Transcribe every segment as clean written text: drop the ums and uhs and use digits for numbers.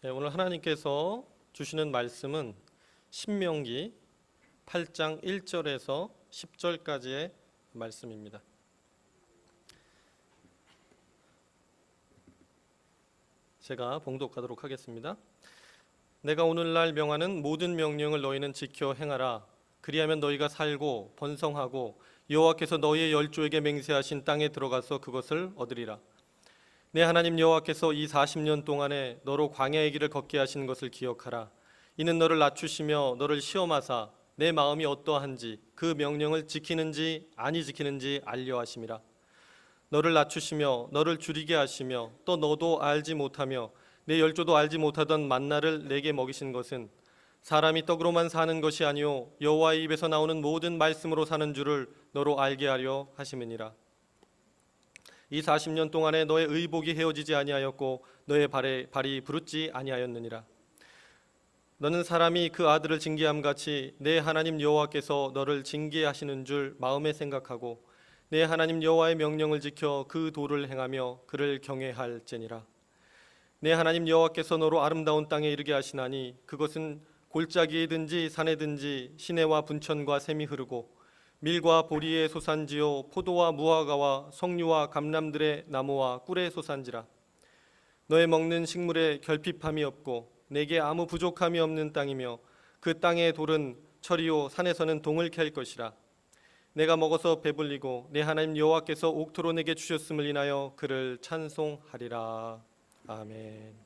네, 오늘 하나님께서 주시는 말씀은 신명기 8장 1절에서 10절까지의 말씀입니다. 제가 봉독하도록 하겠습니다. 내가 오늘날 명하는 모든 명령을 너희는 지켜 행하라. 그리하면 너희가 살고 번성하고 여호와께서 너희의 열조에게 맹세하신 땅에 들어가서 그것을 얻으리라. 내 하나님 여호와께서 이 40년 동안에 너로 광야의 길을 걷게 하시는 것을 기억하라. 이는 너를 낮추시며 너를 시험하사 내 마음이 어떠한지 그 명령을 지키는지 아니 지키는지 알려 하심이라. 너를 낮추시며 너를 줄이게 하시며 또 너도 알지 못하며 내 열조도 알지 못하던 만나를 내게 먹이신 것은 사람이 떡으로만 사는 것이 아니요 여호와의 입에서 나오는 모든 말씀으로 사는 줄을 너로 알게 하려 하심이니라. 이 40년 동안에 너의 의복이 헤어지지 아니하였고 너의 발이 부르지 아니하였느니라. 너는 사람이 그 아들을 징계함 같이 내 하나님 여호와께서 너를 징계하시는 줄 마음에 생각하고 내 하나님 여호와의 명령을 지켜 그 도를 행하며 그를 경외할지니라. 내 하나님 여호와께서 너로 아름다운 땅에 이르게 하시나니 그것은 골짜기에든지 산에든지 시내와 분천과 샘이 흐르고 밀과 보리의 소산지요 포도와 무화과와 석류와 감람들의 나무와 꿀의 소산지라. 너의 먹는 식물에 결핍함이 없고 내게 아무 부족함이 없는 땅이며 그 땅의 돌은 철이요 산에서는 동을 캘 것이라. 내가 먹어서 배불리고 내 하나님 여호와께서 옥토로 내게 주셨음을 인하여 그를 찬송하리라. 아멘.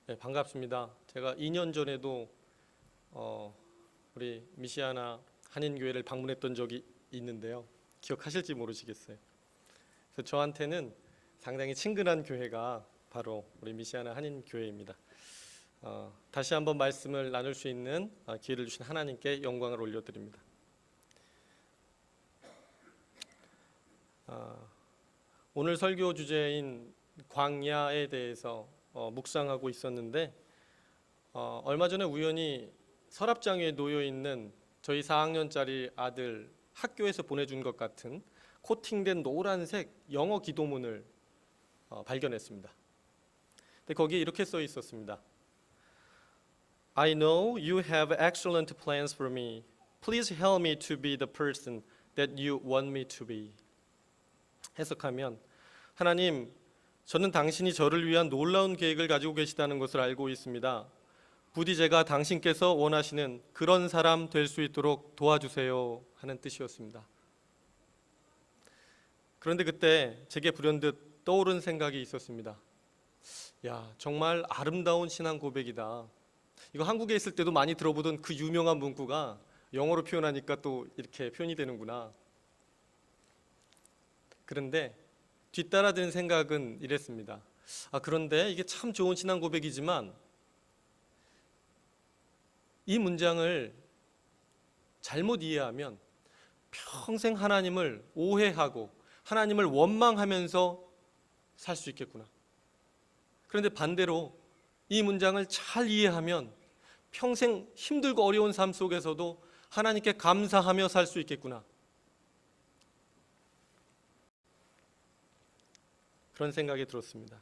네, 반갑습니다. 제가 2년 전에도 우리 미시아나 한인교회를 방문했던 적이 있는데요. 기억하실지 모르시겠어요. 그래서 저한테는 상당히 친근한 교회가 바로 우리 미시아나 한인교회입니다. 다시 한번 말씀을 나눌 수 있는 기회를 주신 하나님께 영광을 올려드립니다. 오늘 설교 주제인 광야에 대해서 묵상하고 있었는데 얼마 전에 우연히 서랍장에 놓여 있는 저희 4학년짜리 아들 학교에서 보내준 것 같은 코팅된 노란색 영어 기도문을 발견했습니다. 근데 거기에 이렇게 써 있었습니다. I know you have excellent plans for me. Please help me to be the person that you want me to be. 해석하면 하나님, 저는 당신이 저를 위한 놀라운 계획을 가지고 계시다는 것을 알고 있습니다. 부디 제가 당신께서 원하시는 그런 사람 될 수 있도록 도와주세요 하는 뜻이었습니다. 그런데 그때 제게 불현듯 떠오른 생각이 있었습니다. 야, 정말 아름다운 신앙 고백이다. 이거 한국에 있을 때도 많이 들어보던 그 유명한 문구가 영어로 표현하니까 또 이렇게 표현이 되는구나. 그런데 뒤따라 든 생각은 이랬습니다. 그런데 이게 참 좋은 신앙 고백이지만 이 문장을 잘못 이해하면 평생 하나님을 오해하고 하나님을 원망하면서 살 수 있겠구나. 그런데 반대로 이 문장을 잘 이해하면 평생 힘들고 어려운 삶 속에서도 하나님께 감사하며 살 수 있겠구나. 그런 생각이 들었습니다.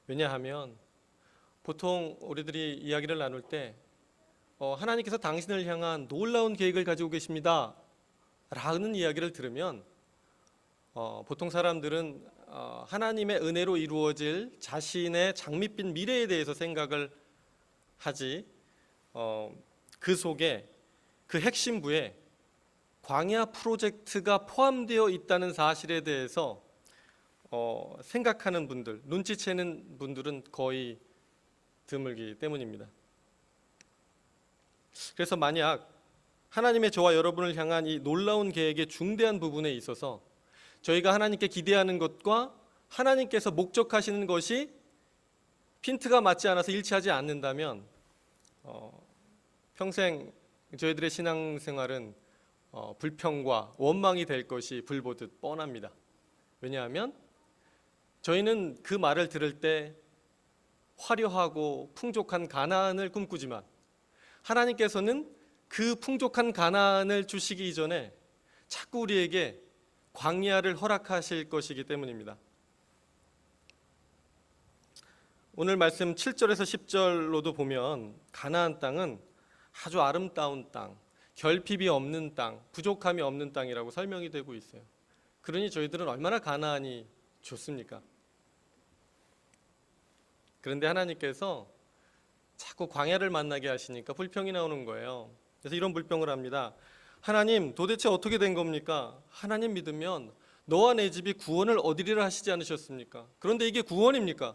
왜냐하면 보통 우리들이 이야기를 나눌 때 하나님께서 당신을 향한 놀라운 계획을 가지고 계십니다 라는 이야기를 들으면 보통 사람들은 하나님의 은혜로 이루어질 자신의 장밋빛 미래에 대해서 생각을 하지 그 속에 그 핵심부에 광야 프로젝트가 포함되어 있다는 사실에 대해서 생각하는 분들, 눈치채는 분들은 거의 드물기 때문입니다. 그래서 만약 하나님의 저와 여러분을 향한 이 놀라운 계획의 중대한 부분에 있어서 저희가 하나님께 기대하는 것과 하나님께서 목적하시는 것이 핀트가 맞지 않아서 일치하지 않는다면 평생 저희들의 신앙생활은 불평과 원망이 될 것이 불보듯 뻔합니다. 왜냐하면 저희는 그 말을 들을 때 화려하고 풍족한 가나안을 꿈꾸지만 하나님께서는 그 풍족한 가나안을 주시기 이전에 자꾸 우리에게 광야를 허락하실 것이기 때문입니다. 오늘 말씀 7절에서 10절로도 보면 가나안 땅은 아주 아름다운 땅, 결핍이 없는 땅, 부족함이 없는 땅이라고 설명이 되고 있어요. 그러니 저희들은 얼마나 가나안이 좋습니까? 그런데 하나님께서 자꾸 광야를 만나게 하시니까 불평이 나오는 거예요. 그래서 이런 불평을 합니다. 하나님, 도대체 어떻게 된 겁니까? 하나님 믿으면 너와 내 집이 구원을 얻으리라 하시지 않으셨습니까? 그런데 이게 구원입니까?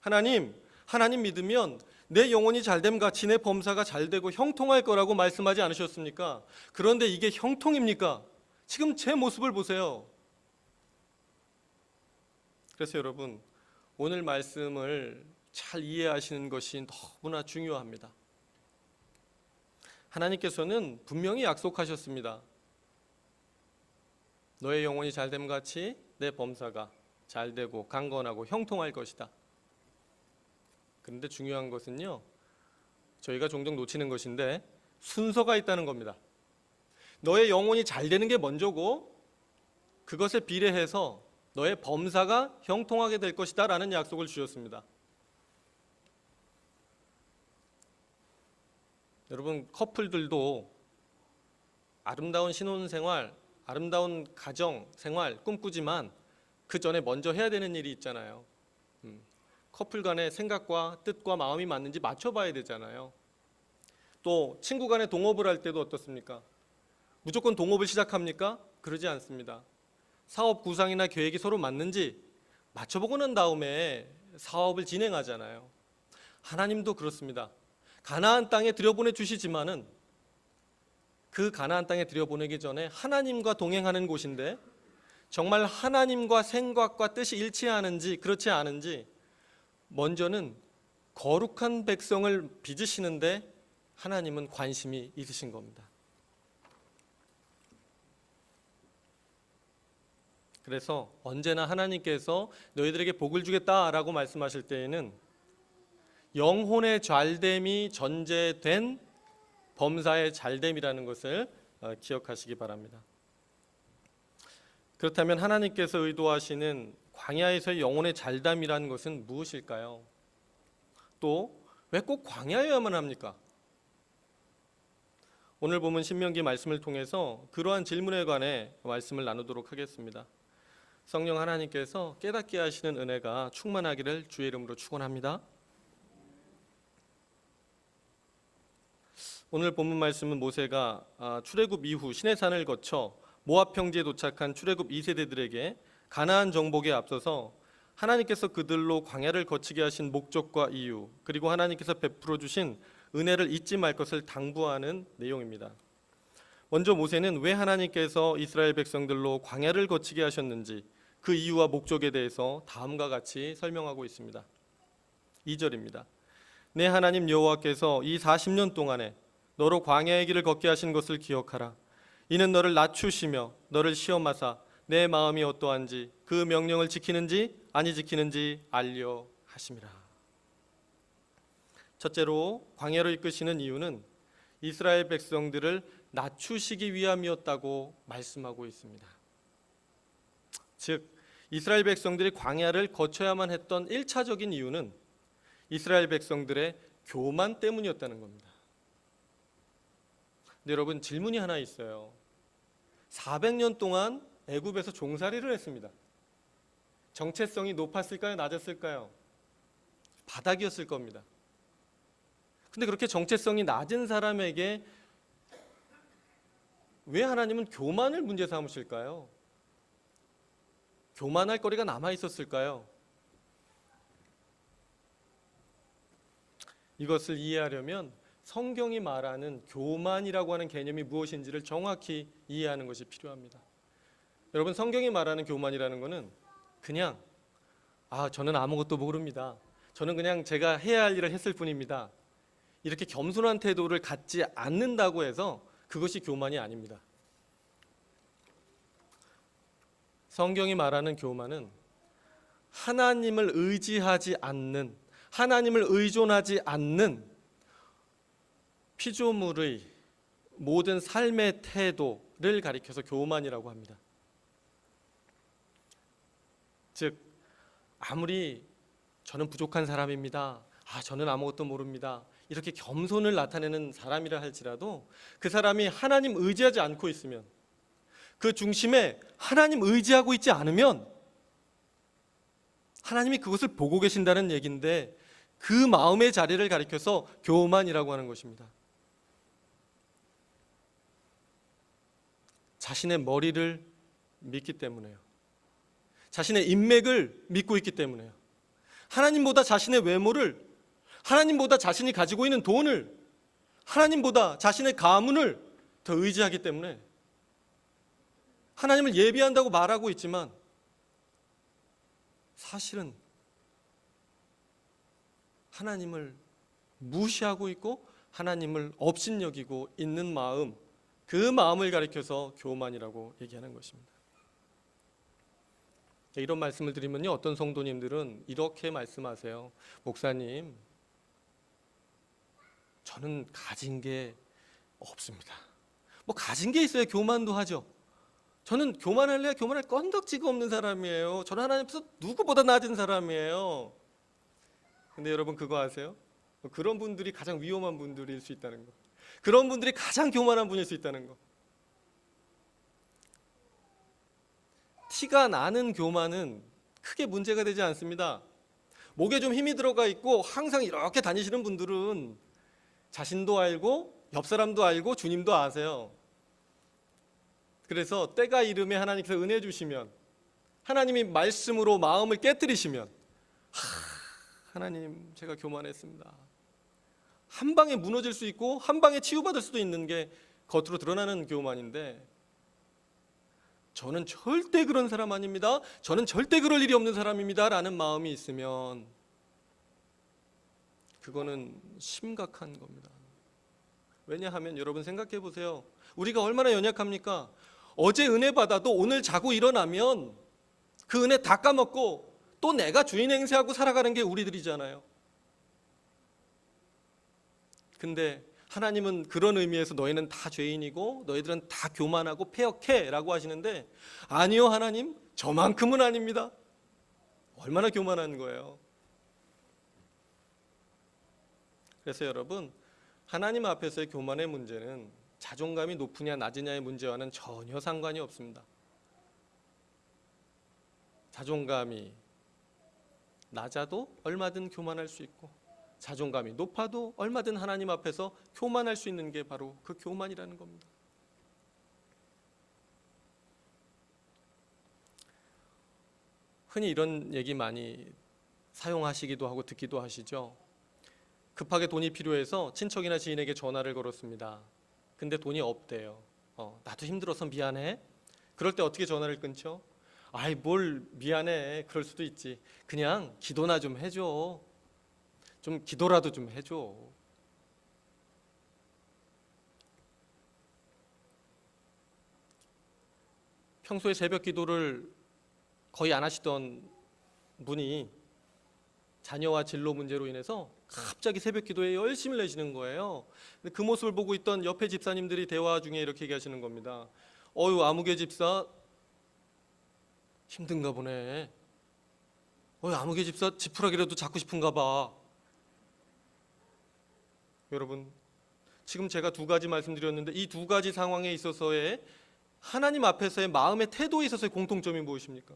하나님 믿으면 내 영혼이 잘됨 같이 내 범사가 잘되고 형통할 거라고 말씀하지 않으셨습니까? 그런데 이게 형통입니까? 지금 제 모습을 보세요. 그래서 여러분, 오늘 말씀을 잘 이해하시는 것이 너무나 중요합니다. 하나님께서는 분명히 약속하셨습니다. 너의 영혼이 잘됨 같이 내 범사가 잘되고 강건하고 형통할 것이다. 그런데 중요한 것은요, 저희가 종종 놓치는 것인데 순서가 있다는 겁니다. 너의 영혼이 잘 되는 게 먼저고 그것에 비례해서 너의 범사가 형통하게 될 것이다 라는 약속을 주셨습니다. 여러분, 커플들도 아름다운 신혼생활, 아름다운 가정생활 꿈꾸지만 그 전에 먼저 해야 되는 일이 있잖아요. 커플 간의 생각과 뜻과 마음이 맞는지 맞춰봐야 되잖아요. 또 친구 간에 동업을 할 때도 어떻습니까? 무조건 동업을 시작합니까? 그러지 않습니다. 사업 구상이나 계획이 서로 맞는지 맞춰보고 난 다음에 사업을 진행하잖아요. 하나님도 그렇습니다. 가나안 땅에 들여보내 주시지만은 그 가나안 땅에 들여보내기 전에 하나님과 동행하는 곳인데 정말 하나님과 생각과 뜻이 일치하는지 그렇지 않은지 먼저는 거룩한 백성을 빚으시는데 하나님은 관심이 있으신 겁니다. 그래서 언제나 하나님께서 너희들에게 복을 주겠다라고 말씀하실 때에는 영혼의 잘됨이 전제된 범사의 잘됨이라는 것을 기억하시기 바랍니다. 그렇다면 하나님께서 의도하시는 광야에서의 영혼의 잘됨이라는 것은 무엇일까요? 또 왜 꼭 광야여야만 합니까? 오늘 본문 신명기 말씀을 통해서 그러한 질문에 관해 말씀을 나누도록 하겠습니다. 성령 하나님께서 깨닫게 하시는 은혜가 충만하기를 주의 이름으로 축원합니다. 오늘 본문 말씀은 모세가 출애굽 이후 시내산을 거쳐 모압 평지에 도착한 출애굽 2세대들에게 가나안 정복에 앞서서 하나님께서 그들로 광야를 거치게 하신 목적과 이유, 그리고 하나님께서 베풀어 주신 은혜를 잊지 말 것을 당부하는 내용입니다. 먼저 모세는 왜 하나님께서 이스라엘 백성들로 광야를 거치게 하셨는지 그 이유와 목적에 대해서 다음과 같이 설명하고 있습니다. 2절입니다. 내 하나님 여호와께서 이 40년 동안에 너로 광야의 길을 걷게 하신 것을 기억하라. 이는 너를 낮추시며 너를 시험하사 내 마음이 어떠한지 그 명령을 지키는지 아니 지키는지 알려 하심이라. 첫째로 광야로 이끄시는 이유는 이스라엘 백성들을 낮추시기 위함이었다고 말씀하고 있습니다. 즉 이스라엘 백성들이 광야를 거쳐야만 했던 1차적인 이유는 이스라엘 백성들의 교만 때문이었다는 겁니다. 근데 여러분, 질문이 하나 있어요. 400년 동안 애굽에서 종살이를 했습니다. 정체성이 높았을까요? 낮았을까요? 바닥이었을 겁니다. 근데 그렇게 정체성이 낮은 사람에게 왜 하나님은 교만을 문제 삼으실까요? 교만할 거리가 남아 있었을까요? 이것을 이해하려면 성경이 말하는 교만이라고 하는 개념이 무엇인지를 정확히 이해하는 것이 필요합니다. 여러분, 성경이 말하는 교만이라는 것은 그냥 저는 아무것도 모릅니다. 저는 그냥 제가 해야 할 일을 했을 뿐입니다. 이렇게 겸손한 태도를 갖지 않는다고 해서 그것이 교만이 아닙니다. 성경이 말하는 교만은 하나님을 의지하지 않는, 하나님을 의존하지 않는 피조물의 모든 삶의 태도, 가리켜서 교만이라고 합니다. 즉 아무리 저는 부족한 사람입니다. 저는 아무것도 모릅니다. 이렇게 겸손을 나타내는 사람이라 할지라도 그 사람이 하나님 의지하지 않고 있으면, 그 중심에 하나님 의지하고 있지 않으면 하나님이 그것을 보고 계신다는 얘기인데, 그 마음의 자리를 가리켜서 교만이라고 하는 것입니다. 자신의 머리를 믿기 때문에요. 자신의 인맥을 믿고 있기 때문에요. 하나님보다 자신의 외모를, 하나님보다 자신이 가지고 있는 돈을, 하나님보다 자신의 가문을 더 의지하기 때문에 하나님을 예비한다고 말하고 있지만 사실은 하나님을 무시하고 있고 하나님을 업신여기고 있는 마음, 그 마음을 가리켜서 교만이라고 얘기하는 것입니다. 이런 말씀을 드리면요, 어떤 성도님들은 이렇게 말씀하세요. 목사님, 저는 가진 게 없습니다. 뭐 가진 게 있어야 교만도 하죠. 저는 교만할래야 교만할 건덕지가 없는 사람이에요. 저는 하나님 앞에서 누구보다 낮은 사람이에요. 근데 여러분 그거 아세요? 그런 분들이 가장 위험한 분들일 수 있다는 거. 그런 분들이 가장 교만한 분일 수 있다는 거. 티가 나는 교만은 크게 문제가 되지 않습니다. 목에 좀 힘이 들어가 있고 항상 이렇게 다니시는 분들은 자신도 알고 옆 사람도 알고 주님도 아세요. 그래서 때가 이름에 하나님께서 은혜 주시면, 하나님이 말씀으로 마음을 깨뜨리시면, 하나님 제가 교만했습니다, 한 방에 무너질 수 있고 한 방에 치유받을 수도 있는 게 겉으로 드러나는 교만인데, 저는 절대 그런 사람 아닙니다, 저는 절대 그럴 일이 없는 사람입니다 라는 마음이 있으면 그거는 심각한 겁니다. 왜냐하면 여러분 생각해 보세요. 우리가 얼마나 연약합니까? 어제 은혜 받아도 오늘 자고 일어나면 그 은혜 다 까먹고 또 내가 주인 행세하고 살아가는 게 우리들이잖아요. 근데 하나님은 그런 의미에서 너희는 다 죄인이고 너희들은 다 교만하고 패역해 라고 하시는데, 아니요 하나님, 저만큼은 아닙니다. 얼마나 교만한 거예요. 그래서 여러분, 하나님 앞에서의 교만의 문제는 자존감이 높으냐 낮으냐의 문제와는 전혀 상관이 없습니다. 자존감이 낮아도 얼마든 교만할 수 있고, 자존감이 높아도 얼마든 하나님 앞에서 교만할 수 있는 게 바로 그 교만이라는 겁니다. 흔히 이런 얘기 많이 사용하시기도 하고 듣기도 하시죠. 급하게 돈이 필요해서 친척이나 지인에게 전화를 걸었습니다. 근데 돈이 없대요. 나도 힘들어서 미안해. 그럴 때 어떻게 전화를 끊죠? 아이 뭘 미안해, 그럴 수도 있지, 그냥 기도나 좀 해줘, 좀 기도라도 좀 해줘. 평소에 새벽 기도를 거의 안 하시던 분이 자녀와 진로 문제로 인해서 갑자기 새벽 기도에 열심을 내시는 거예요. 근데 그 모습을 보고 있던 옆에 집사님들이 대화 중에 이렇게 얘기하시는 겁니다. 아무개 집사 힘든가 보네. 아무개 집사 지푸라기라도 잡고 싶은가 봐. 여러분, 지금 제가 두 가지 말씀드렸는데 이 두 가지 상황에 있어서의 하나님 앞에서의 마음의 태도에 있어서의 공통점이 무엇입니까?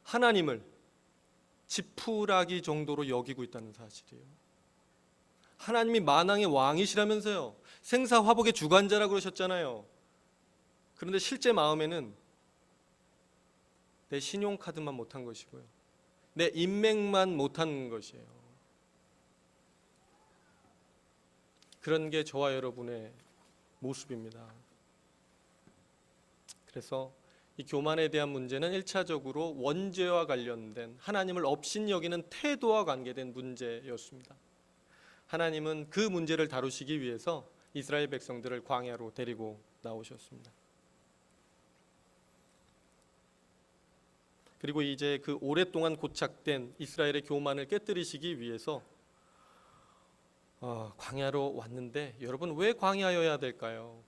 하나님을 지푸라기 정도로 여기고 있다는 사실이에요. 하나님이 만왕의 왕이시라면서요. 생사화복의 주관자라고 그러셨잖아요. 그런데 실제 마음에는 내 신용카드만 못한 것이고요, 내 인맥만 못한 것이에요. 그런 게 저와 여러분의 모습입니다. 그래서 이 교만에 대한 문제는 1차적으로 원죄와 관련된 하나님을 업신여기는 태도와 관계된 문제였습니다. 하나님은 그 문제를 다루시기 위해서 이스라엘 백성들을 광야로 데리고 나오셨습니다. 그리고 이제 그 오랫동안 고착된 이스라엘의 교만을 깨뜨리시기 위해서 광야로 왔는데, 여러분 왜 광야여야 될까요?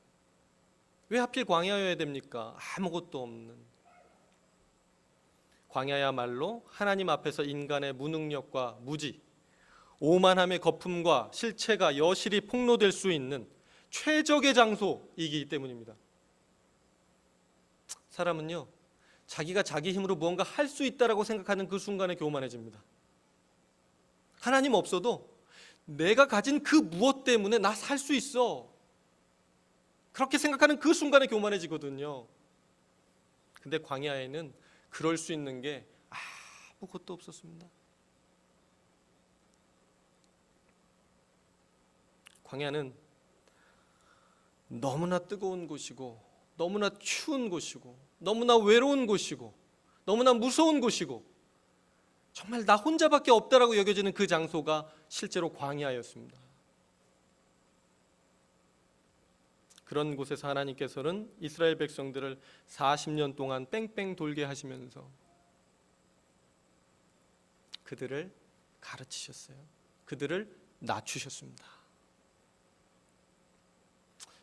왜 하필 광야여야 됩니까? 아무것도 없는. 광야야말로 하나님 앞에서 인간의 무능력과 무지, 오만함의 거품과 실체가 여실히 폭로될 수 있는 최적의 장소이기 때문입니다. 사람은요, 자기가 자기 힘으로 무언가 할 수 있다라고 생각하는 그 순간에 교만해집니다. 하나님 없어도 내가 가진 그 무엇 때문에 나 살 수 있어, 그렇게 생각하는 그 순간에 교만해지거든요. 근데 광야에는 그럴 수 있는 게 아무것도 없었습니다. 광야는 너무나 뜨거운 곳이고, 너무나 추운 곳이고, 너무나 외로운 곳이고, 너무나 무서운 곳이고, 정말 나 혼자밖에 없다라고 여겨지는 그 장소가 실제로 광야였습니다. 그런 곳에서 하나님께서는 이스라엘 백성들을 40년 동안 뺑뺑 돌게 하시면서 그들을 가르치셨어요. 그들을 낮추셨습니다.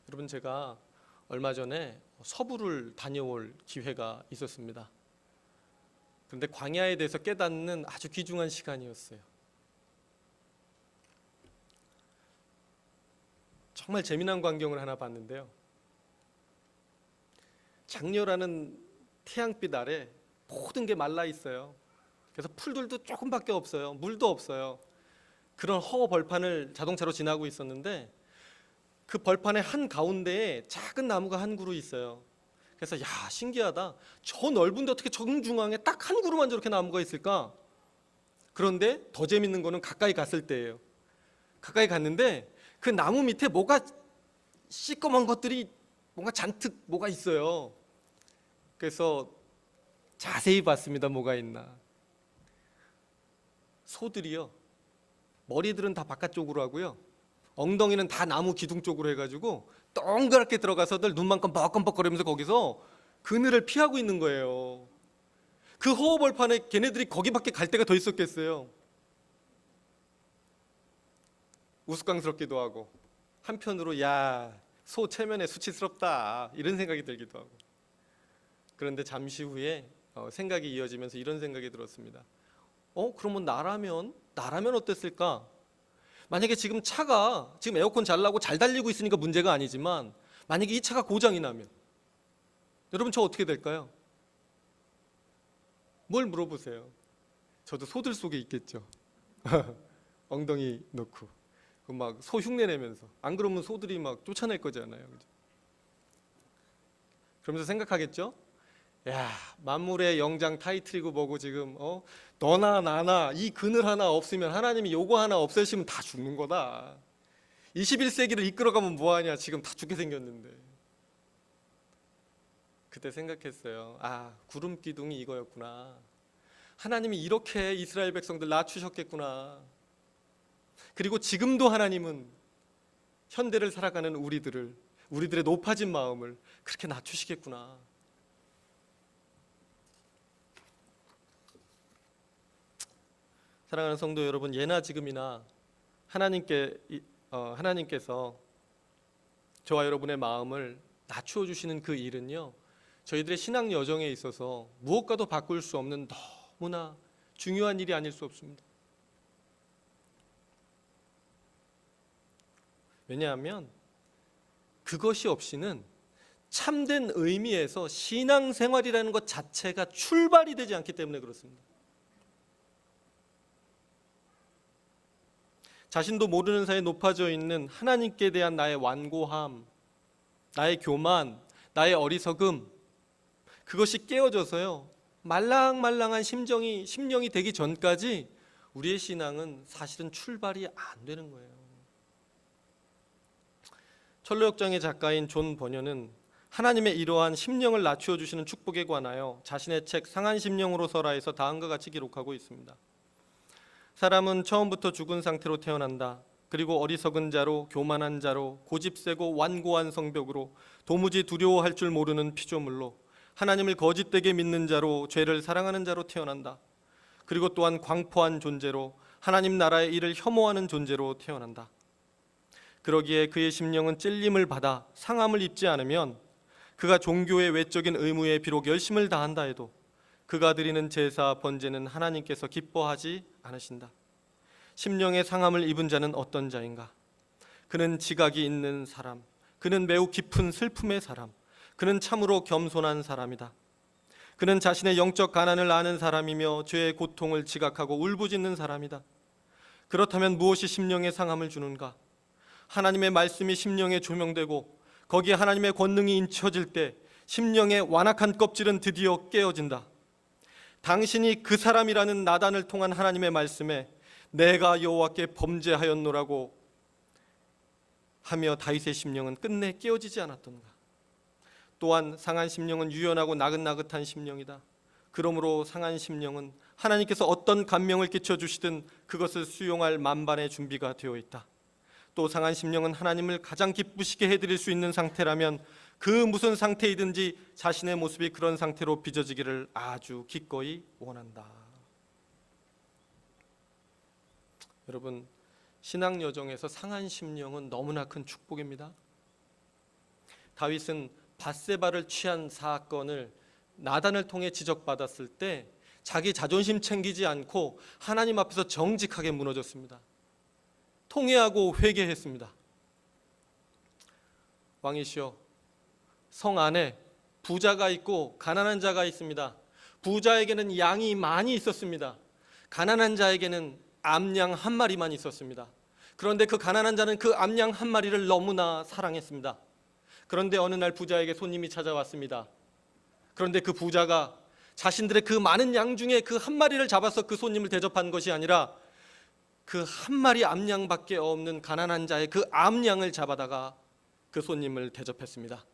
여러분, 제가 얼마 전에 서부를 다녀올 기회가 있었습니다. 그런데 광야에 대해서 깨닫는 아주 귀중한 시간이었어요. 정말 재미난 광경을 하나 봤는데요. 장렬하는 태양빛 아래 모든 게 말라 있어요. 그래서 풀들도 조금밖에 없어요. 물도 없어요. 그런 허허 벌판을 자동차로 지나고 있었는데 그 벌판의 한 가운데에 작은 나무가 한 그루 있어요. 그래서 야, 신기하다. 저 넓은데 어떻게 정중앙에 딱 한 그루만 저렇게 나무가 있을까? 그런데 더 재밌는 거는 가까이 갔을 때예요. 가까이 갔는데 그 나무 밑에 뭐가 시꺼먼 것들이 뭔가 잔뜩 뭐가 있어요. 그래서 자세히 봤습니다. 뭐가 있나. 소들이요, 머리들은 다 바깥쪽으로 하고요, 엉덩이는 다 나무 기둥 쪽으로 해가지고 동그랗게 들어가서들 눈만 껌뻑껌뻑거리면서 거기서 그늘을 피하고 있는 거예요. 그 허허벌판에 걔네들이 거기밖에 갈 데가 더 있었겠어요. 우스꽝스럽기도 하고, 한편으로 야, 소 체면에 수치스럽다, 이런 생각이 들기도 하고. 그런데 잠시 후에 생각이 이어지면서 이런 생각이 들었습니다. 그러면 나라면 어땠을까? 만약에 지금 차가 지금 에어컨 잘 나고 잘 달리고 있으니까 문제가 아니지만, 만약에 이 차가 고장이 나면 여러분, 저 어떻게 될까요? 뭘 물어보세요? 저도 소들 속에 있겠죠. 엉덩이 넣고 막 소 흉내 내면서, 안 그러면 소들이 막 쫓아낼 거잖아요. 그죠? 그러면서 생각하겠죠? 야, 만물의 영장 타이틀이고 뭐고 지금 너나 나나 이 그늘 하나 없으면, 하나님이 요거 하나 없애시면 다 죽는 거다. 21세기를 이끌어가면 뭐하냐, 지금 다 죽게 생겼는데. 그때 생각했어요. 구름 기둥이 이거였구나. 하나님이 이렇게 이스라엘 백성들 낮추셨겠구나. 그리고 지금도 하나님은 현대를 살아가는 우리들의 높아진 마음을 그렇게 낮추시겠구나. 사랑하는 성도 여러분, 예나 지금이나 하나님께서 저와 여러분의 마음을 낮추어 주시는 그 일은요, 저희들의 신앙 여정에 있어서 무엇과도 바꿀 수 없는 너무나 중요한 일이 아닐 수 없습니다. 왜냐하면 그것이 없이는 참된 의미에서 신앙생활이라는 것 자체가 출발이 되지 않기 때문에 그렇습니다. 자신도 모르는 사이에 높아져 있는 하나님께 대한 나의 완고함, 나의 교만, 나의 어리석음, 그것이 깨어져서요, 말랑말랑한 심령이 되기 전까지 우리의 신앙은 사실은 출발이 안 되는 거예요. 철로역정의 작가인 존 버녀는 하나님의 이러한 심령을 낮추어 주시는 축복에 관하여 자신의 책 상한 심령으로서라에서 다음과 같이 기록하고 있습니다. 사람은 처음부터 죽은 상태로 태어난다. 그리고 어리석은 자로, 교만한 자로, 고집세고 완고한 성벽으로, 도무지 두려워할 줄 모르는 피조물로, 하나님을 거짓되게 믿는 자로, 죄를 사랑하는 자로 태어난다. 그리고 또한 광포한 존재로, 하나님 나라의 일을 혐오하는 존재로 태어난다. 그러기에 그의 심령은 찔림을 받아 상함을 입지 않으면 그가 종교의 외적인 의무에 비록 열심을 다한다 해도 그가 드리는 제사 번제는 하나님께서 기뻐하지 않으신다. 심령의 상함을 입은 자는 어떤 자인가? 그는 지각이 있는 사람, 그는 매우 깊은 슬픔의 사람, 그는 참으로 겸손한 사람이다. 그는 자신의 영적 가난을 아는 사람이며 죄의 고통을 지각하고 울부짖는 사람이다. 그렇다면 무엇이 심령의 상함을 주는가? 하나님의 말씀이 심령에 조명되고 거기에 하나님의 권능이 인쳐질 때 심령의 완악한 껍질은 드디어 깨어진다. 당신이 그 사람이라는 나단을 통한 하나님의 말씀에 내가 여호와께 범죄하였노라고 하며 다윗의 심령은 끝내 깨어지지 않았던가? 또한 상한 심령은 유연하고 나긋나긋한 심령이다. 그러므로 상한 심령은 하나님께서 어떤 감명을 끼쳐주시든 그것을 수용할 만반의 준비가 되어 있다. 또 상한 심령은 하나님을 가장 기쁘시게 해드릴 수 있는 상태라면 그 무슨 상태이든지 자신의 모습이 그런 상태로 빚어지기를 아주 기꺼이 원한다. 여러분, 신앙 여정에서 상한 심령은 너무나 큰 축복입니다. 다윗은 밧세바를 취한 사건을 나단을 통해 지적받았을 때 자기 자존심 챙기지 않고 하나님 앞에서 정직하게 무너졌습니다. 통회하고 회개했습니다. 왕이시여, 성 안에 부자가 있고 가난한 자가 있습니다. 부자에게는 양이 많이 있었습니다. 가난한 자에게는 암양 한 마리만 있었습니다. 그런데 그 가난한 자는 그 암양 한 마리를 너무나 사랑했습니다. 그런데 어느 날 부자에게 손님이 찾아왔습니다. 그런데 그 부자가 자신들의 그 많은 양 중에 그 한 마리를 잡아서 그 손님을 대접한 것이 아니라 그 한 마리 암양밖에 없는 가난한 자의 그 암양을 잡아다가 그 손님을 대접했습니다.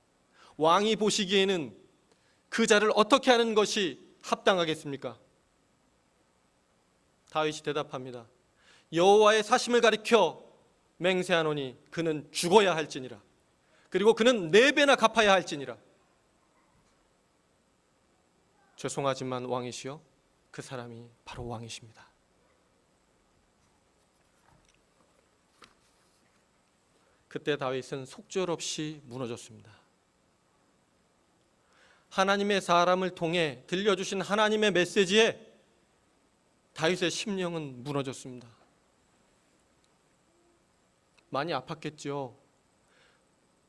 왕이 보시기에는 그 자를 어떻게 하는 것이 합당하겠습니까? 다윗이 대답합니다. 여호와의 사심을 가리켜 맹세하노니 그는 죽어야 할지니라. 그리고 그는 4배나 갚아야 할지니라. 죄송하지만 왕이시여, 그 사람이 바로 왕이십니다. 그때 다윗은 속절없이 무너졌습니다. 하나님의 사람을 통해 들려주신 하나님의 메시지에 다윗의 심령은 무너졌습니다. 많이 아팠겠죠.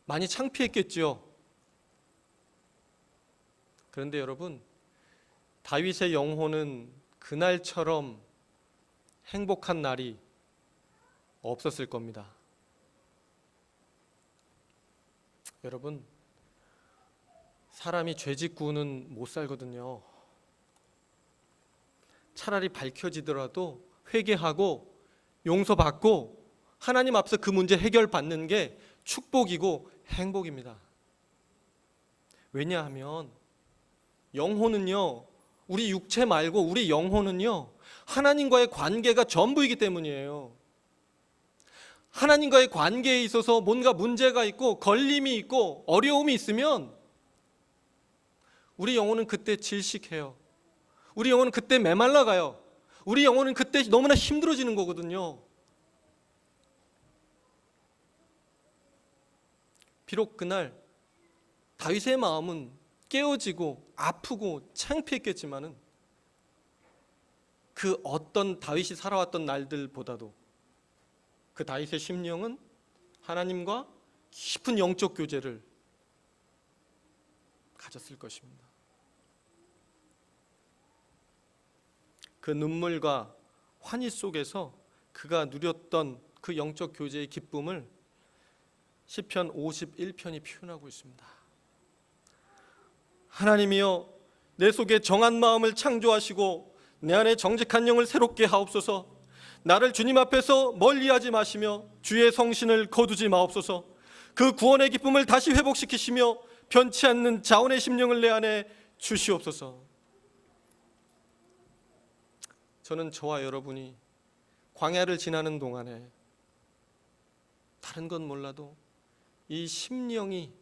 많이 창피했겠죠. 그런데 여러분, 다윗의 영혼은 그날처럼 행복한 날이 없었을 겁니다. 여러분, 사람이 죄 짓고는 못 살거든요. 차라리 밝혀지더라도 회개하고 용서받고 하나님 앞서 그 문제 해결받는 게 축복이고 행복입니다. 왜냐하면 영혼은요, 우리 육체 말고 우리 영혼은요, 하나님과의 관계가 전부이기 때문이에요. 하나님과의 관계에 있어서 뭔가 문제가 있고 걸림이 있고 어려움이 있으면 우리 영혼은 그때 질식해요. 우리 영혼은 그때 메말라가요. 우리 영혼은 그때 너무나 힘들어지는 거거든요. 비록 그날 다윗의 마음은 깨어지고 아프고 창피했겠지만은 그 어떤 다윗이 살아왔던 날들보다도 그 다윗의 심령은 하나님과 깊은 영적 교제를 가졌을 것입니다. 그 눈물과 환희 속에서 그가 누렸던 그 영적 교제의 기쁨을 시편 51편이 표현하고 있습니다. 하나님이여, 내 속에 정한 마음을 창조하시고 내 안에 정직한 영을 새롭게 하옵소서. 나를 주님 앞에서 멀리하지 마시며 주의 성신을 거두지 마옵소서. 그 구원의 기쁨을 다시 회복시키시며 변치 않는 자원의 심령을 내 안에 주시옵소서. 저는 저와 여러분이 광야를 지나는 동안에 다른 건 몰라도 이 심령이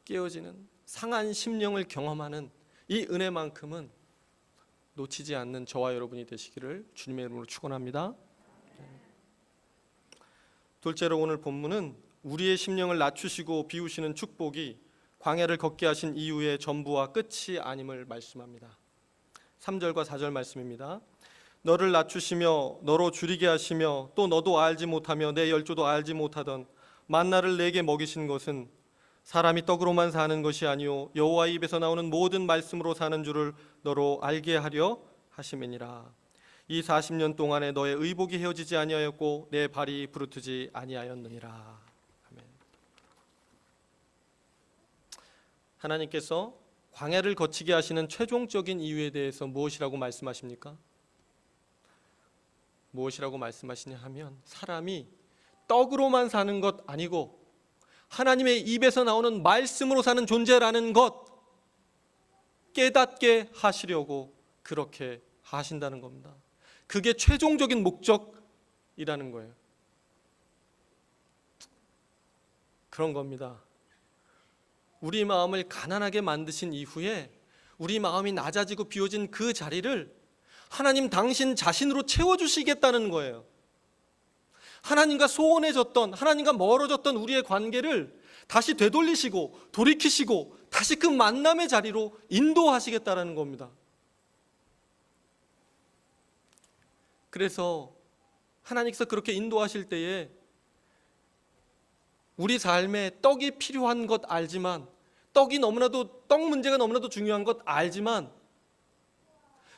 깨어지는 상한 심령을 경험하는 이 은혜만큼은 놓치지 않는 저와 여러분이 되시기를 주님의 이름으로 축원합니다. 둘째로 오늘 본문은 우리의 심령을 낮추시고 비우시는 축복이 광야를 걷게 하신 이유의 전부와 끝이 아님을 말씀합니다. 3절과 4절 말씀입니다. 너를 낮추시며 너로 줄이게 하시며 또 너도 알지 못하며 내 열조도 알지 못하던 만나를 내게 먹이신 것은 사람이 떡으로만 사는 것이 아니요 여호와의 입에서 나오는 모든 말씀으로 사는 줄을 너로 알게 하려 하심이니라. 이 40년 동안에 너의 의복이 헤어지지 아니하였고 내 발이 부르트지 아니하였느니라. 아멘. 하나님께서 광야를 거치게 하시는 최종적인 이유에 대해서 무엇이라고 말씀하십니까? 무엇이라고 말씀하시냐 하면 사람이 떡으로만 사는 것 아니고 하나님의 입에서 나오는 말씀으로 사는 존재라는 것 깨닫게 하시려고 그렇게 하신다는 겁니다. 그게 최종적인 목적이라는 거예요. 그런 겁니다. 우리 마음을 가난하게 만드신 이후에 우리 마음이 낮아지고 비워진 그 자리를 하나님 당신 자신으로 채워주시겠다는 거예요. 하나님과 소원해졌던, 하나님과 멀어졌던 우리의 관계를 다시 되돌리시고 돌이키시고 다시 그 만남의 자리로 인도하시겠다는 겁니다. 그래서 하나님께서 그렇게 인도하실 때에 우리 삶에 떡이 필요한 것 알지만 떡 문제가 너무나도 중요한 것 알지만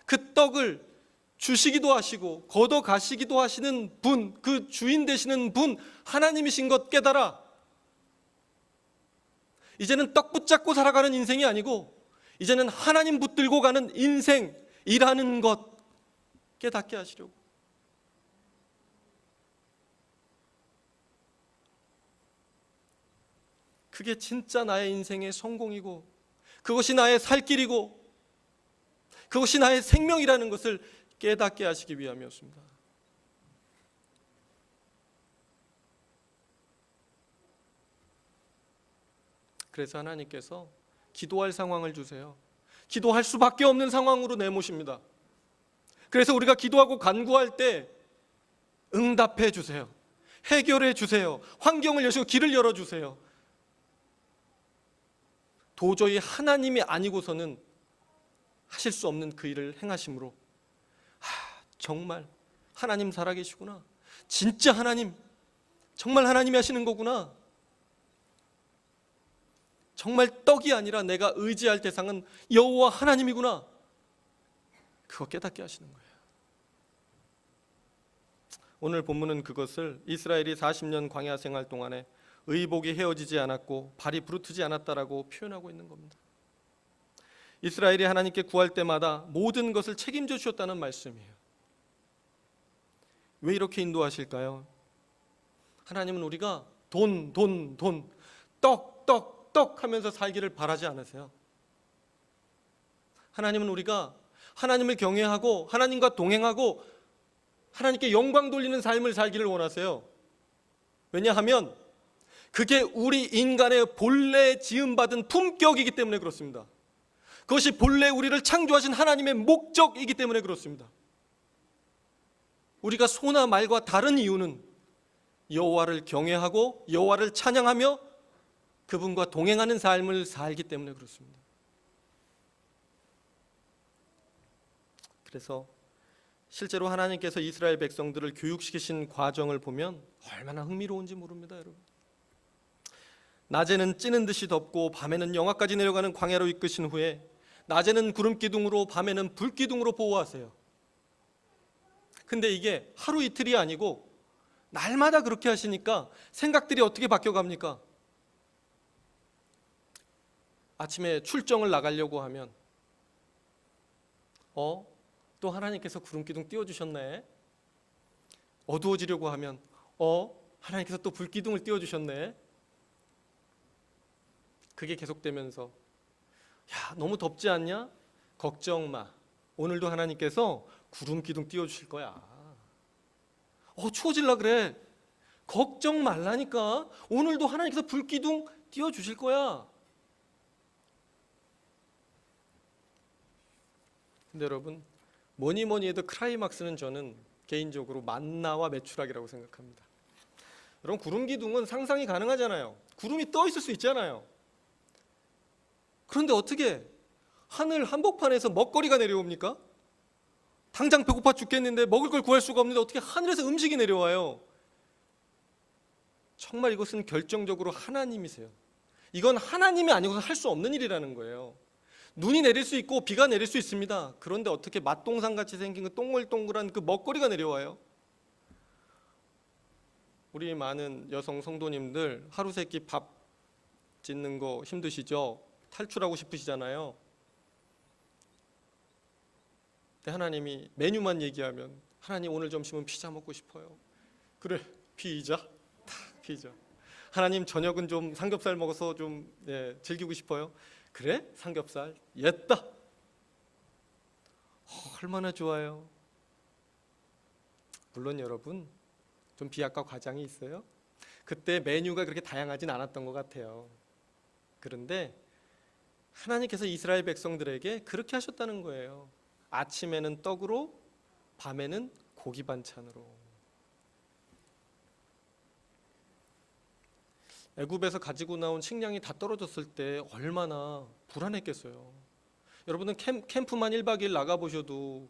그 떡을 주시기도 하시고 걷어 가시기도 하시는 분, 그 주인 되시는 분 하나님이신 것 깨달아. 이제는 떡 붙잡고 살아가는 인생이 아니고 이제는 하나님 붙들고 가는 인생이라는 것 깨닫게 하시려고. 그게 진짜 나의 인생의 성공이고 그것이 나의 살 길이고 그것이 나의 생명이라는 것을 깨닫게 하시기 위함이었습니다. 그래서 하나님께서 기도할 상황을 주세요. 기도할 수밖에 없는 상황으로 내모십니다. 그래서 우리가 기도하고 간구할 때 응답해 주세요. 해결해 주세요. 환경을 여시고 길을 열어주세요. 도저히 하나님이 아니고서는 하실 수 없는 그 일을 행하심으로 정말 하나님 살아계시구나. 진짜 하나님, 정말 하나님이 하시는 거구나. 정말 떡이 아니라 내가 의지할 대상은 여호와 하나님이구나. 그거 깨닫게 하시는 거예요. 오늘 본문은 그것을 이스라엘이 40년 광야 생활 동안에 의복이 헤어지지 않았고 발이 부르트지 않았다라고 표현하고 있는 겁니다. 이스라엘이 하나님께 구할 때마다 모든 것을 책임져 주셨다는 말씀이에요. 왜 이렇게 인도하실까요? 하나님은 우리가 돈, 떡 하면서 살기를 바라지 않으세요. 하나님은 우리가 하나님을 경외하고 하나님과 동행하고 하나님께 영광 돌리는 삶을 살기를 원하세요. 왜냐하면 그게 우리 인간의 본래 지음받은 품격이기 때문에 그렇습니다. 그것이 본래 우리를 창조하신 하나님의 목적이기 때문에 그렇습니다. 우리가 소나 말과 다른 이유는 여호와를 경외하고 여호와를 찬양하며 그분과 동행하는 삶을 살기 때문에 그렇습니다. 그래서 실제로 하나님께서 이스라엘 백성들을 교육시키신 과정을 보면 얼마나 흥미로운지 모릅니다, 여러분. 낮에는 찌는 듯이 덥고 밤에는 영하까지 내려가는 광야로 이끄신 후에 낮에는 구름기둥으로 밤에는 불기둥으로 보호하세요. 근데 이게 하루 이틀이 아니고 날마다 그렇게 하시니까 생각들이 어떻게 바뀌어갑니까? 아침에 출정을 나가려고 하면 또 하나님께서 구름기둥 띄워주셨네. 어두워지려고 하면 하나님께서 또 불기둥을 띄워주셨네. 그게 계속되면서 너무 덥지 않냐? 걱정 마. 오늘도 하나님께서 구름기둥 띄워주실 거야. 추워질라 그래. 걱정 말라니까. 오늘도 하나님께서 불기둥 띄워주실 거야. 근데 여러분, 뭐니 해도 클라이막스는 저는 개인적으로 만나와 메추라기라고 생각합니다. 여러분, 구름기둥은 상상이 가능하잖아요. 구름이 떠 있을 수 있잖아요. 그런데 어떻게 하늘 한복판에서 먹거리가 내려옵니까? 당장 배고파 죽겠는데 먹을 걸 구할 수가 없는데 어떻게 하늘에서 음식이 내려와요? 정말 이것은 결정적으로 하나님이세요. 이건 하나님이 아니고서 할 수 없는 일이라는 거예요. 눈이 내릴 수 있고 비가 내릴 수 있습니다. 그런데 어떻게 맛동산같이 생긴 그 동글동글한 그 먹거리가 내려와요? 우리 많은 여성 성도님들 하루 세끼 밥 짓는 거 힘드시죠? 탈출하고 싶으시잖아요. 근데 하나님이 메뉴만 얘기하면 하나님 오늘 점심은 피자 먹고 싶어요. 그래, 피자? 피자. 하나님 저녁은 좀 삼겹살 먹어서 좀 즐기고 싶어요. 그래? 삼겹살. 옛다. 얼마나 좋아요. 물론 여러분 좀 비약과 과장이 있어요. 그때 메뉴가 그렇게 다양하진 않았던 것 같아요. 그런데 하나님께서 이스라엘 백성들에게 그렇게 하셨다는 거예요. 아침에는 떡으로, 밤에는 고기 반찬으로. 애굽에서 가지고 나온 식량이 다 떨어졌을 때 얼마나 불안했겠어요. 여러분은 캠프만 1박 2일 나가보셔도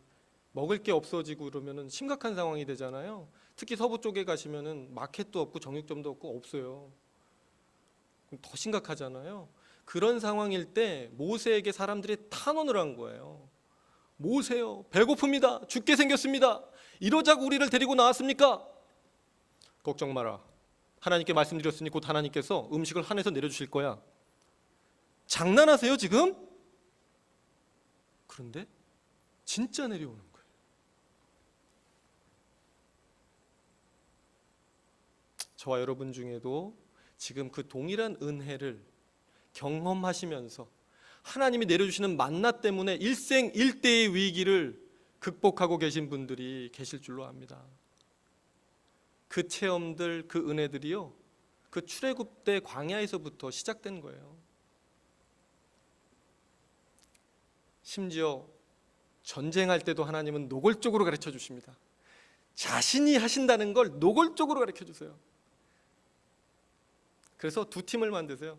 먹을 게 없어지고 그러면 심각한 상황이 되잖아요. 특히 서부 쪽에 가시면 마켓도 없고 정육점도 없어요. 더 심각하잖아요. 그런 상황일 때 모세에게 사람들이 탄원을 한 거예요. 모세요, 배고픕니다. 죽게 생겼습니다. 이러자고 우리를 데리고 나왔습니까? 걱정 마라. 하나님께 말씀드렸으니 곧 하나님께서 음식을 하늘에서 내려주실 거야. 장난하세요 지금? 그런데 진짜 내려오는 거예요. 저와 여러분 중에도 지금 그 동일한 은혜를 경험하시면서 하나님이 내려주시는 만나 때문에 일생일대의 위기를 극복하고 계신 분들이 계실 줄로 압니다. 그 체험들, 그 은혜들이요, 그 출애굽 때 광야에서부터 시작된 거예요. 심지어 전쟁할 때도 하나님은 노골적으로 가르쳐 주십니다. 자신이 하신다는 걸 노골적으로 가르쳐 주세요. 그래서 두 팀을 만드세요.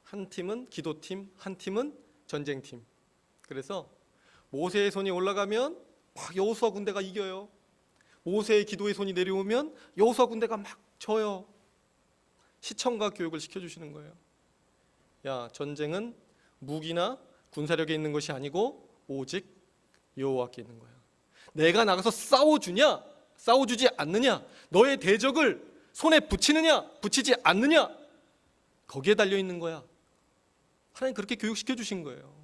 한 팀은 기도팀, 한 팀은 전쟁팀. 그래서 모세의 손이 올라가면 막 여호수아 군대가 이겨요. 모세의 기도의 손이 내려오면 여호수아 군대가 막 져요. 시청과 교육을 시켜주시는 거예요. 야, 전쟁은 무기나 군사력에 있는 것이 아니고 오직 여호와께 있는 거야. 내가 나가서 싸워주냐, 싸워주지 않느냐, 너의 대적을 손에 붙이느냐, 붙이지 않느냐, 거기에 달려 있는 거야. 하나님 그렇게 교육시켜 주신 거예요.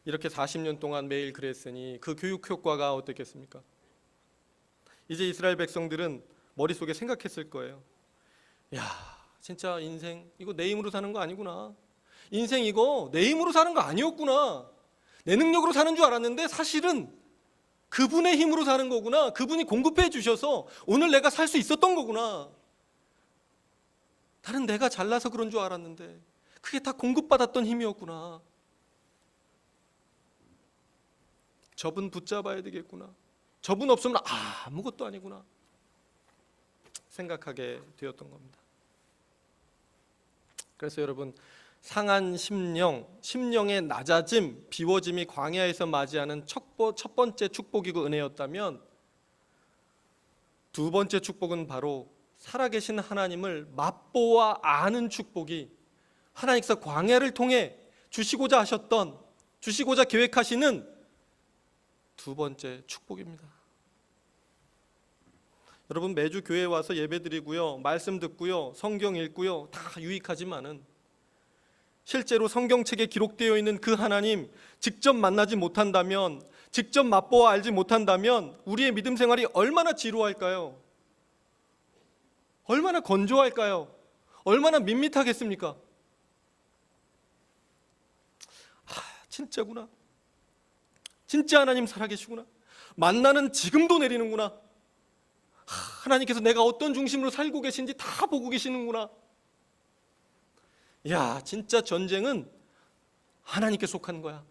이렇게 40년 동안 매일 그랬으니 그 교육 효과가 어떻겠습니까? 이제 이스라엘 백성들은 머릿속에 생각했을 거예요. 야, 진짜 인생 이거 내 힘으로 사는 거 아니구나. 인생 이거 내 힘으로 사는 거 아니었구나. 내 능력으로 사는 줄 알았는데 사실은 그분의 힘으로 사는 거구나. 그분이 공급해 주셔서 오늘 내가 살 수 있었던 거구나. 나는 내가 잘나서 그런 줄 알았는데 그게 다 공급받았던 힘이었구나. 저분 붙잡아야 되겠구나. 저분 없으면 아무것도 아니구나 생각하게 되었던 겁니다. 그래서 여러분, 상한 심령의 낮아짐, 비워짐이 광야에서 맞이하는 첫 번째 축복이고 은혜였다면, 두 번째 축복은 바로 살아계신 하나님을 맛보아 아는 축복이 하나님께서 광야를 통해 주시고자 하셨던, 주시고자 계획하시는 두 번째 축복입니다. 여러분, 매주 교회에 와서 예배드리고요, 말씀 듣고요, 성경 읽고요, 다 유익하지만은 실제로 성경책에 기록되어 있는 그 하나님 직접 만나지 못한다면, 직접 맛보아 알지 못한다면 우리의 믿음 생활이 얼마나 지루할까요? 얼마나 건조할까요? 얼마나 밋밋하겠습니까? 진짜구나. 진짜 하나님 살아계시구나. 만나는 지금도 내리는구나. 하나님께서 내가 어떤 중심으로 살고 계신지 다 보고 계시는구나. 야, 진짜 전쟁은 하나님께 속한 거야.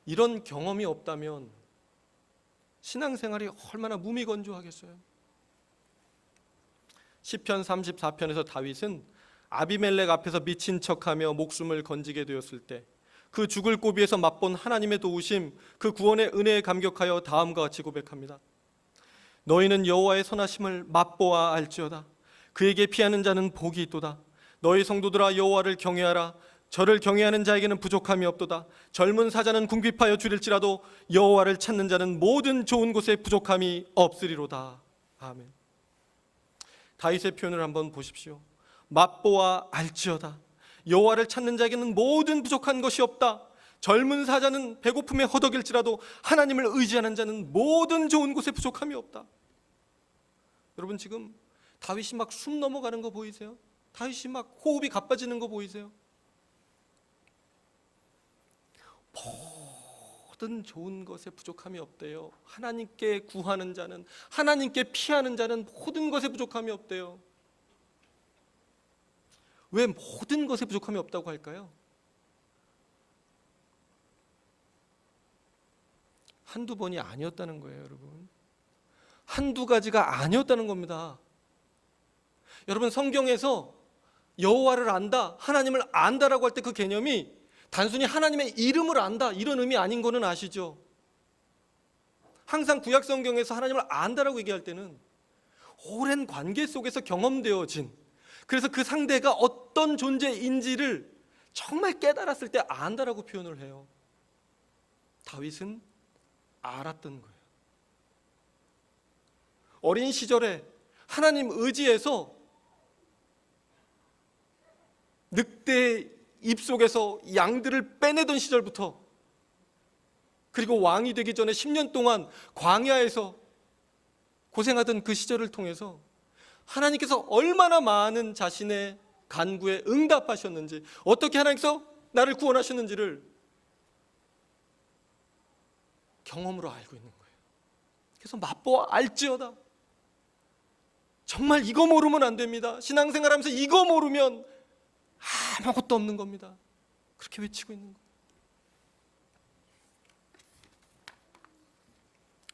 이런 경험이 없다면 신앙생활이 얼마나 무미건조하겠어요. 시편 34편에서 다윗은 아비멜렉 앞에서 미친 척하며 목숨을 건지게 되었을 때 그 죽을 고비에서 맛본 하나님의 도우심, 그 구원의 은혜에 감격하여 다음과 같이 고백합니다. 너희는 여호와의 선하심을 맛보아 알지어다. 그에게 피하는 자는 복이 있도다. 너희 성도들아 여호와를 경외하라. 저를 경외하는 자에게는 부족함이 없도다. 젊은 사자는 궁핍하여 줄일지라도 여호와를 찾는 자는 모든 좋은 곳에 부족함이 없으리로다. 아멘. 다윗의 표현을 한번 보십시오. 맛보아 알지어다. 여호와를 찾는 자에게는 모든 부족한 것이 없다. 젊은 사자는 배고픔에 허덕일지라도 하나님을 의지하는 자는 모든 좋은 곳에 부족함이 없다. 여러분, 지금 다윗이 막 숨 넘어가는 거 보이세요? 다윗이 막 호흡이 가빠지는 거 보이세요? 모든 좋은 것에 부족함이 없대요. 하나님께 구하는 자는, 하나님께 피하는 자는 모든 것에 부족함이 없대요. 왜 모든 것에 부족함이 없다고 할까요? 한두 번이 아니었다는 거예요, 여러분. 한두 가지가 아니었다는 겁니다. 여러분, 성경에서 여호와를 안다, 하나님을 안다라고 할 때 그 개념이 단순히 하나님의 이름을 안다 이런 의미 아닌 거는 아시죠? 항상 구약 성경에서 하나님을 안다라고 얘기할 때는 오랜 관계 속에서 경험되어진, 그래서 그 상대가 어떤 존재인지를 정말 깨달았을 때 안다라고 표현을 해요. 다윗은 알았던 거예요. 어린 시절에 하나님 의지해서 늑대의 입속에서 양들을 빼내던 시절부터, 그리고 왕이 되기 전에 10년 동안 광야에서 고생하던 그 시절을 통해서 하나님께서 얼마나 많은 자신의 간구에 응답하셨는지, 어떻게 하나님께서 나를 구원하셨는지를 경험으로 알고 있는 거예요. 그래서 맛보아 알지어다. 정말 이거 모르면 안 됩니다. 신앙생활하면서 이거 모르면 아무것도 없는 겁니다. 그렇게 외치고 있는 거예요.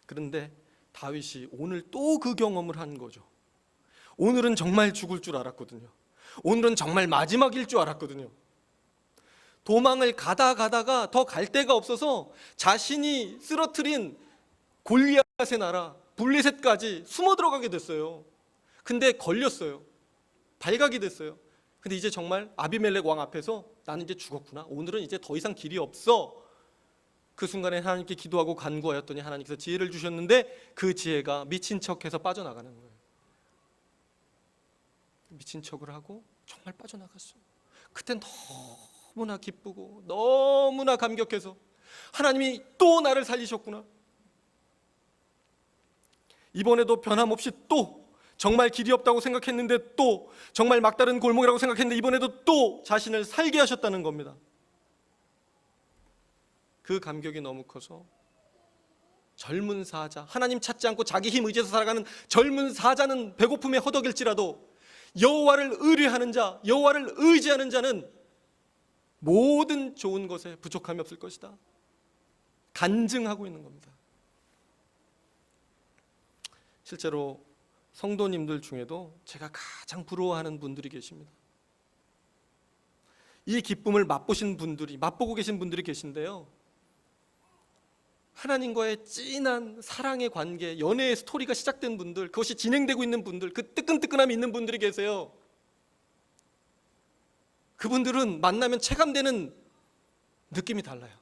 그런데 다윗이 오늘 또 그 경험을 한 거죠. 오늘은 정말 죽을 줄 알았거든요. 오늘은 정말 마지막일 줄 알았거든요. 도망을 가다가 더 갈 데가 없어서 자신이 쓰러뜨린 골리앗의 나라 블레셋까지 숨어 들어가게 됐어요. 근데 걸렸어요. 발각이 됐어요. 근데 이제 정말 아비멜렉 왕 앞에서 나는 이제 죽었구나, 오늘은 이제 더 이상 길이 없어. 그 순간에 하나님께 기도하고 간구하였더니 하나님께서 지혜를 주셨는데 그 지혜가 미친 척해서 빠져나가는 거예요. 미친 척을 하고 정말 빠져나갔어요. 그때 너무나 기쁘고 너무나 감격해서 하나님이 또 나를 살리셨구나, 이번에도 변함없이 또 정말 길이 없다고 생각했는데 또 정말 막다른 골목이라고 생각했는데 이번에도 또 자신을 살게 하셨다는 겁니다. 그 감격이 너무 커서 젊은 사자, 하나님 찾지 않고 자기 힘 의지해서 살아가는 젊은 사자는 배고픔에 허덕일지라도 여호와를 의뢰하는 자, 여호와를 의지하는 자는 모든 좋은 것에 부족함이 없을 것이다 간증하고 있는 겁니다. 실제로 성도님들 중에도 제가 가장 부러워하는 분들이 계십니다. 이 기쁨을 맛보신 분들이, 맛보고 계신 분들이 계신데요, 하나님과의 진한 사랑의 관계, 연애의 스토리가 시작된 분들, 그것이 진행되고 있는 분들, 그 뜨끈뜨끈함이 있는 분들이 계세요. 그분들은 만나면 체감되는 느낌이 달라요.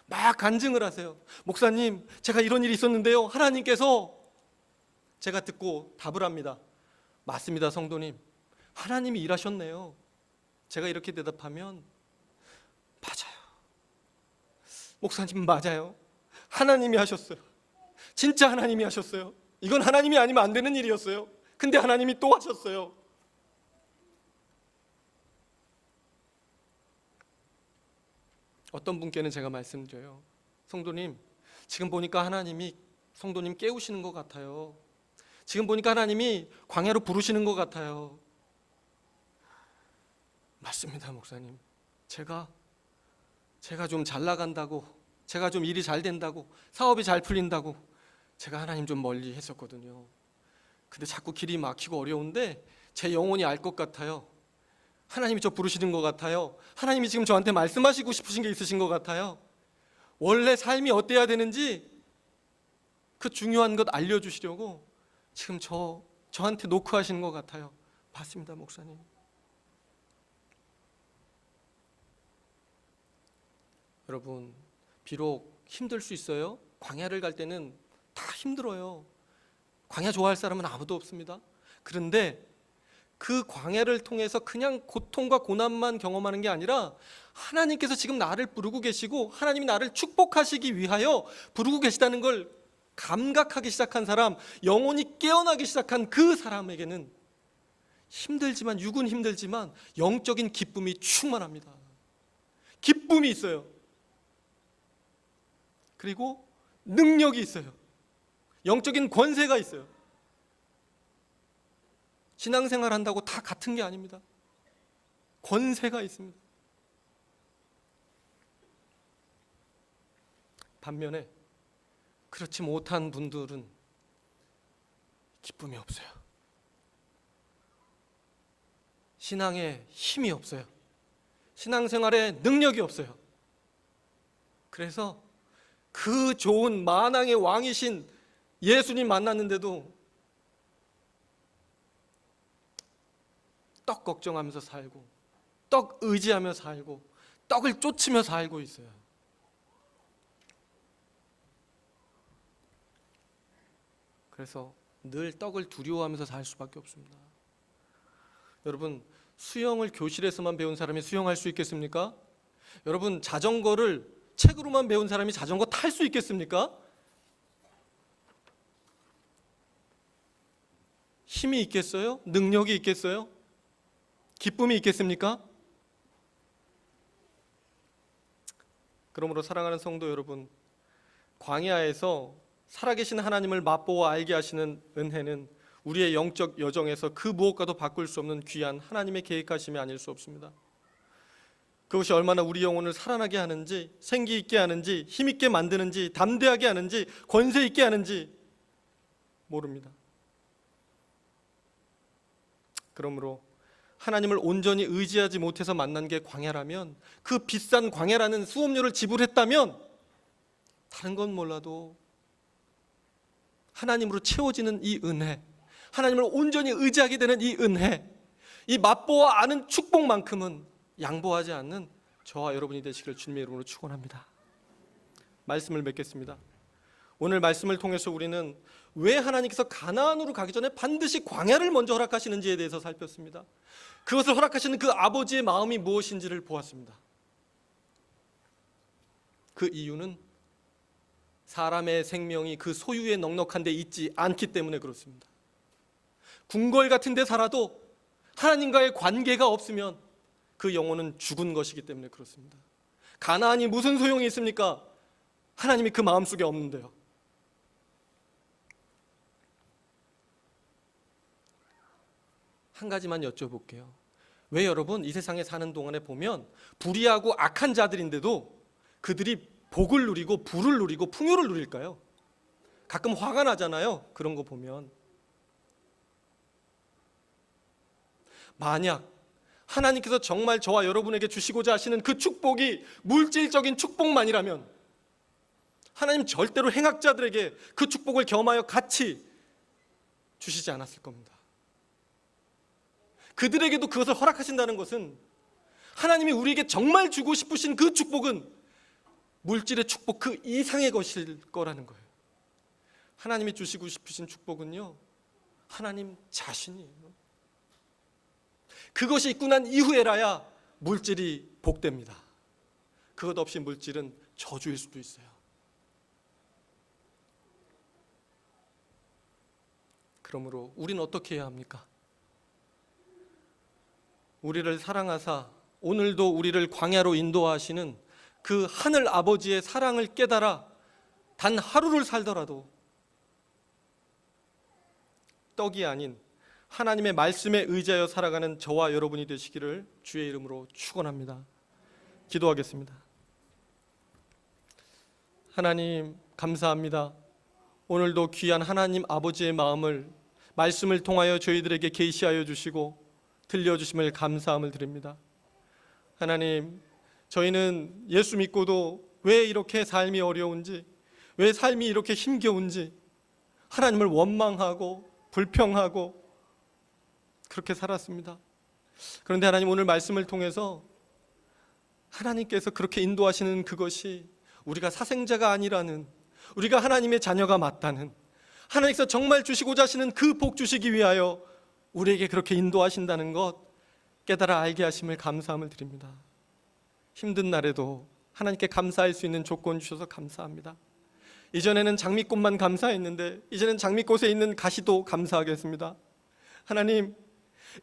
막 간증을 하세요. 목사님, 제가 이런 일이 있었는데요, 하나님께서, 제가 듣고 답을 합니다. 맞습니다, 성도님. 하나님이 일하셨네요. 제가 이렇게 대답하면 맞아요. 목사님, 맞아요. 하나님이 하셨어요. 진짜 하나님이 하셨어요. 이건 하나님이 아니면 안 되는 일이었어요. 근데 하나님이 또 하셨어요. 어떤 분께는 제가 말씀드려요. 성도님, 지금 보니까 하나님이 성도님 깨우시는 것 같아요. 지금 보니까 하나님이 광야로 부르시는 것 같아요. 맞습니다, 목사님. 제가 좀 잘 나간다고, 제가 좀 일이 잘 된다고, 사업이 잘 풀린다고 제가 하나님 좀 멀리 했었거든요. 근데 자꾸 길이 막히고 어려운데 제 영혼이 알 것 같아요. 하나님이 저 부르시는 것 같아요. 하나님이 지금 저한테 말씀하시고 싶으신 게 있으신 것 같아요. 원래 삶이 어때야 되는지 그 중요한 것 알려주시려고 지금 저한테 노크하시는 것 같아요. 맞습니다, 목사님. 여러분, 비록 힘들 수 있어요. 광야를 갈 때는 다 힘들어요. 광야 좋아할 사람은 아무도 없습니다. 그런데 그 광야를 통해서 그냥 고통과 고난만 경험하는 게 아니라 하나님께서 지금 나를 부르고 계시고 하나님이 나를 축복하시기 위하여 부르고 계시다는 걸 감각하기 시작한 사람, 영혼이 깨어나기 시작한 그 사람에게는 힘들지만, 육은 힘들지만 영적인 기쁨이 충만합니다. 기쁨이 있어요. 그리고 능력이 있어요. 영적인 권세가 있어요. 신앙생활 한다고 다 같은 게 아닙니다. 권세가 있습니다. 반면에 그렇지 못한 분들은 기쁨이 없어요. 신앙에 힘이 없어요. 신앙생활에 능력이 없어요. 그래서 그 좋은 만왕의 왕이신 예수님 만났는데도 떡 걱정하면서 살고, 떡 의지하며 살고, 떡을 쫓으며 살고 있어요. 그래서 늘 떡을 두려워하면서 살 수밖에 없습니다. 여러분, 수영을 교실에서만 배운 사람이 수영할 수 있겠습니까? 여러분, 자전거를 책으로만 배운 사람이 자전거 탈 수 있겠습니까? 힘이 있겠어요? 능력이 있겠어요? 기쁨이 있겠습니까? 그러므로 사랑하는 성도 여러분, 광야에서 살아계신 하나님을 맛보아 알게 하시는 은혜는 우리의 영적 여정에서 그 무엇과도 바꿀 수 없는 귀한 하나님의 계획하심이 아닐 수 없습니다. 그것이 얼마나 우리 영혼을 살아나게 하는지, 생기 있게 하는지, 힘 있게 만드는지, 담대하게 하는지, 권세 있게 하는지 모릅니다. 그러므로 하나님을 온전히 의지하지 못해서 만난 게 광야라면, 그 비싼 광야라는 수업료를 지불했다면 다른 건 몰라도 하나님으로 채워지는 이 은혜, 하나님을 온전히 의지하게 되는 이 은혜, 이 맛보아 아는 축복만큼은 양보하지 않는 저와 여러분이 되시기를 주님의 이름으로 축원합니다. 말씀을 맺겠습니다. 오늘 말씀을 통해서 우리는 왜 하나님께서 가나안으로 가기 전에 반드시 광야를 먼저 허락하시는지에 대해서 살폈습니다. 그것을 허락하시는 그 아버지의 마음이 무엇인지를 보았습니다. 그 이유는 사람의 생명이 그 소유에 넉넉한 데 있지 않기 때문에 그렇습니다. 궁궐 같은 데 살아도 하나님과의 관계가 없으면 그 영혼은 죽은 것이기 때문에 그렇습니다. 가나안이 무슨 소용이 있습니까? 하나님이 그 마음속에 없는데요. 한 가지만 여쭤볼게요. 왜 여러분 이 세상에 사는 동안에 보면 불의하고 악한 자들인데도 그들이 복을 누리고 부를 누리고 풍요를 누릴까요? 가끔 화가 나잖아요. 그런 거 보면. 만약 하나님께서 정말 저와 여러분에게 주시고자 하시는 그 축복이 물질적인 축복만이라면 하나님 절대로 행악자들에게 그 축복을 겸하여 같이 주시지 않았을 겁니다. 그들에게도 그것을 허락하신다는 것은 하나님이 우리에게 정말 주고 싶으신 그 축복은 물질의 축복 그 이상의 것일 거라는 거예요. 하나님이 주시고 싶으신 축복은요, 하나님 자신이에요. 그것이 있고 난 이후에라야 물질이 복됩니다. 그것 없이 물질은 저주일 수도 있어요. 그러므로 우리는 어떻게 해야 합니까? 우리를 사랑하사 오늘도 우리를 광야로 인도하시는 그 하늘 아버지의 사랑을 깨달아 단 하루를 살더라도 떡이 아닌 하나님의 말씀에 의지하여 살아가는 저와 여러분이 되시기를 주의 이름으로 축원합니다. 기도하겠습니다. 하나님 감사합니다. 오늘도 귀한 하나님 아버지의 마음을 말씀을 통하여 저희들에게 계시하여 주시고 들려주심을 감사함을 드립니다. 하나님, 저희는 예수 믿고도 왜 이렇게 삶이 어려운지, 왜 삶이 이렇게 힘겨운지 하나님을 원망하고 불평하고 그렇게 살았습니다. 그런데 하나님, 오늘 말씀을 통해서 하나님께서 그렇게 인도하시는 그것이 우리가 사생자가 아니라는, 우리가 하나님의 자녀가 맞다는, 하나님께서 정말 주시고자 하시는 그 복 주시기 위하여 우리에게 그렇게 인도하신다는 것 깨달아 알게 하심을 감사함을 드립니다. 힘든 날에도 하나님께 감사할 수 있는 조건 주셔서 감사합니다. 이전에는 장미꽃만 감사했는데 이제는 장미꽃에 있는 가시도 감사하겠습니다. 하나님,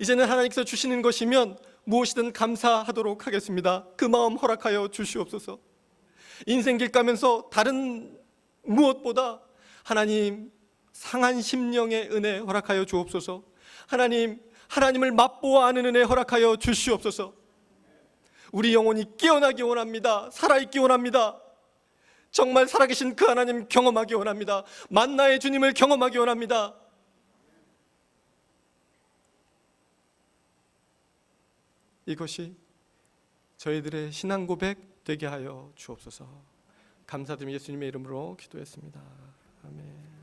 이제는 하나님께서 주시는 것이면 무엇이든 감사하도록 하겠습니다. 그 마음 허락하여 주시옵소서. 인생길 가면서 다른 무엇보다 하나님, 상한 심령의 은혜 허락하여 주옵소서. 하나님, 하나님을 맛보아 아는 은혜 허락하여 주시옵소서. 우리 영혼이 깨어나기 원합니다. 살아있기 원합니다. 정말 살아계신 그 하나님 경험하기 원합니다. 만나의 주님을 경험하기 원합니다. 이것이 저희들의 신앙 고백 되게 하여 주옵소서. 감사드리며 예수님의 이름으로 기도했습니다. 아멘.